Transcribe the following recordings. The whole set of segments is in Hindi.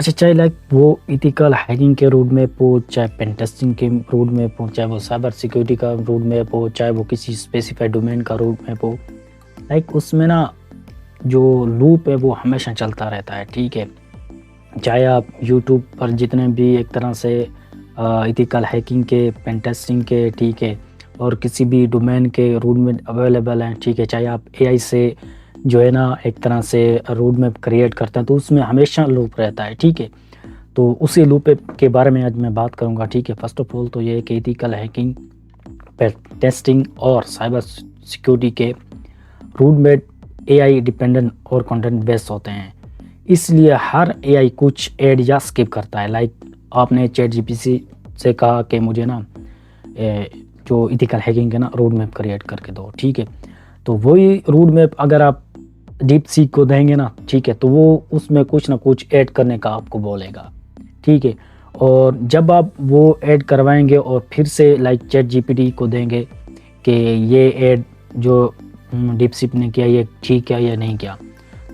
अच्छा, चाहे लाइक वो एथिकल हैकिंग के रोड मैप हो, चाहे पेन टेस्टिंग के रोड मैप हो, चाहे वो साइबर सिक्योरिटी का रोड मैप हो, चाहे वो किसी स्पेसिफाइड डोमेन का रोड मैप हो, लाइक उसमें ना जो लूप है वो हमेशा चलता रहता है, ठीक है। चाहे आप यूट्यूब पर जितने भी एक तरह से एथिकल हैकिंग के, पेन टेस्टिंग के, ठीक है, और किसी भी डोमेन के रोड मैप अवेलेबल हैं, ठीक है। चाहे आप एआई से जो है ना एक तरह से रोड मैप क्रिएट करते हैं, तो उसमें हमेशा लूप रहता है, ठीक है। तो उसी लूप के बारे में आज मैं बात करूंगा, ठीक है। फर्स्ट ऑफ ऑल तो ये है कि एथिकल हैकिंग, पेन टेस्टिंग और साइबर सिक्योरिटी के रोड मैप एआई डिपेंडेंट और कंटेंट बेस्ड होते हैं, इसलिए हर एआई कुछ ऐड या स्किप करता है। लाइक आपने चैट जीपीटी से कहा कि मुझे ना जो एथिकल हैकिंग के ना रोड मैप क्रिएट करके दो, ठीक है। तो वही रोड मैप अगर आप डीप सीक को देंगे ना, ठीक है, तो वो उसमें कुछ ना कुछ ऐड करने का आपको बोलेगा, ठीक है। और जब आप वो ऐड करवाएंगे और फिर से लाइक चैट जीपीटी को देंगे कि ये ऐड जो डीप सीक ने किया ये ठीक किया या नहीं किया,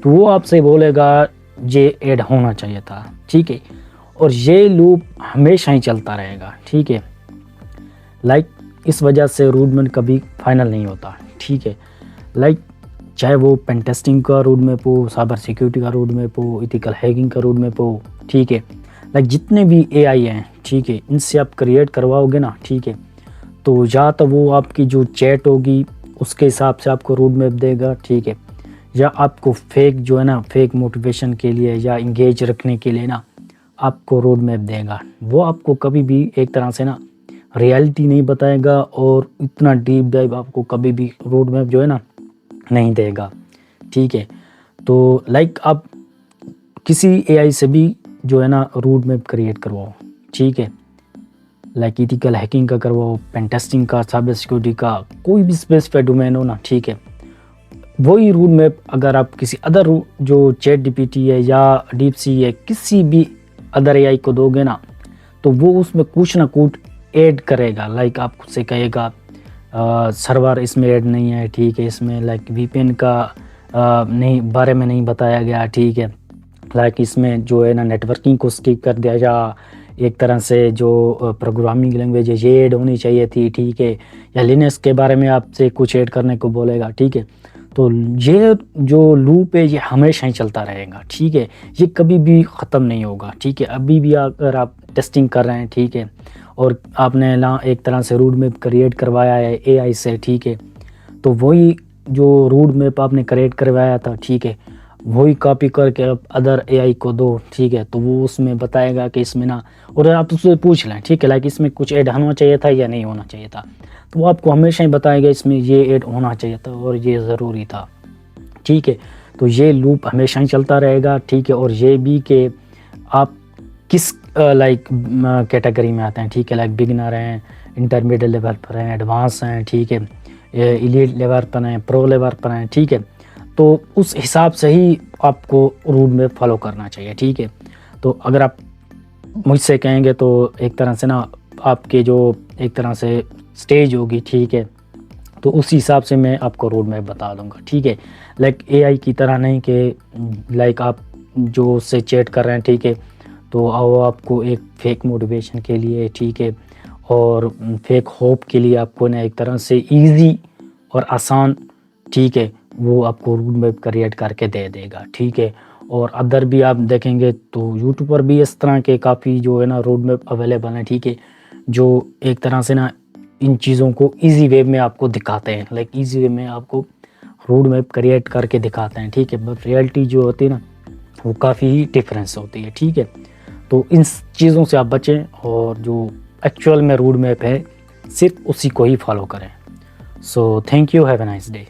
तो वो आपसे बोलेगा ये ऐड होना चाहिए था, ठीक है। और ये लूप हमेशा ही चलता रहेगा, ठीक है। लाइक इस वजह से रोड मैप कभी फाइनल नहीं होता, ठीक है। लाइक चाहे वो पेन टेस्टिंग का रोड मैप हो, साइबर सिक्योरिटी का रोड मैप हो, एथिकल हैकिंग का रोड मैप हो, ठीक है। लाइक जितने भी एआई हैं, ठीक है, इनसे आप क्रिएट करवाओगे ना, ठीक है, तो या तो वो आपकी जो चैट होगी उसके हिसाब से आपको रोड मैप देगा, ठीक है, या आपको फेक जो है ना फेक मोटिवेशन के लिए या इंगेज रखने के लिए ना आपको रोड मैप देगा। वो आपको कभी भी एक तरह से ना रियलिटी नहीं बताएगा और इतना डीप डाइव आपको कभी भी रोड मैप जो है ना नहीं देगा, ठीक है। तो लाइक आप किसी एआई से भी जो है ना रोड मैप क्रिएट करवाओ, ठीक है। लाइक एथिकल हैकिंग का करवाओ, पेन टेस्टिंग का, साइबर सिक्योरिटी का, कोई भी स्पेसिफाइड डोमेन हो ना, ठीक है। वही रोड मैप अगर आप किसी अदर जो चैट जीपीटी है या डीप सी है, किसी भी अदर एआई को दोगे ना, तो वो उसमें कुछ ना कुछ ऐड करेगा। लाइक आपको से कहेगा सर्वर इसमें ऐड नहीं है, ठीक है, इसमें लाइक वीपीएन का नहीं बारे में नहीं बताया गया, ठीक है। लाइक इसमें जो है ना नेटवर्किंग को स्किप कर दिया, या एक तरह से जो प्रोग्रामिंग लैंग्वेज है ये ऐड होनी चाहिए थी, ठीक है, या लिनक्स के बारे में आपसे कुछ ऐड करने को बोलेगा, ठीक है। तो ये जो लूप है ये हमेशा ही चलता रहेगा, ठीक है, ये कभी भी ख़त्म नहीं होगा, ठीक है। अभी भी अगर आप टेस्टिंग कर रहे हैं, ठीक है, और आपने ना एक तरह से रोड मैप क्रिएट करवाया है एआई से, ठीक है, तो वही जो रोड मैप आपने क्रिएट करवाया था, ठीक है, वही कॉपी करके आप अदर एआई को दो, ठीक है, तो वो उसमें बताएगा कि इसमें ना, और आप उससे पूछ लें, ठीक है, लाइक इसमें कुछ ऐड होना चाहिए था या नहीं होना चाहिए था, तो वो आपको हमेशा ही बताएगा इसमें ये ऐड होना चाहिए था और ये ज़रूरी था, ठीक है। तो ये लूप हमेशा ही चलता रहेगा, ठीक है। और ये भी कि आप किस लाइक कैटेगरी में आते हैं, ठीक है, लाइक बिगिनर हैं, इंटरमीडिएट लेवल पर हैं, एडवांस हैं, ठीक है, एलीट लेवल पर हैं, प्रो लेवल पर हैं, ठीक है। तो उस हिसाब से ही आपको रूट में फॉलो करना चाहिए, ठीक है। तो अगर आप मुझसे कहेंगे तो एक तरह से ना आपके जो एक तरह से स्टेज होगी, ठीक है, तो उस हिसाब से मैं आपको रोड मैप बता दूंगा, ठीक है। लाइक एआई की तरह नहीं कि लाइक आप जो उससे चैट कर रहे हैं, ठीक है, तो वो आपको एक फेक मोटिवेशन के लिए, ठीक है, और फेक होप के लिए आपको ना एक तरह से इजी और आसान, ठीक है, वो आपको रोड मैप क्रिएट करके दे देगा, ठीक है। और अदर भी आप देखेंगे तो यूट्यूब पर भी इस तरह के काफ़ी जो है ना रोड मैप अवेलेबल हैं, ठीक है, जो एक तरह से ना इन चीज़ों को इजी वे में आपको दिखाते हैं, लाइक इजी वे में आपको रोड मैप क्रिएट करके दिखाते हैं, ठीक है। बट रियलिटी जो होती है ना वो काफ़ी ही डिफरेंस होती है, ठीक है। तो इन चीज़ों से आप बचें और जो एक्चुअल में रोड मैप है सिर्फ उसी को ही फॉलो करें। So thank you, have a nice day.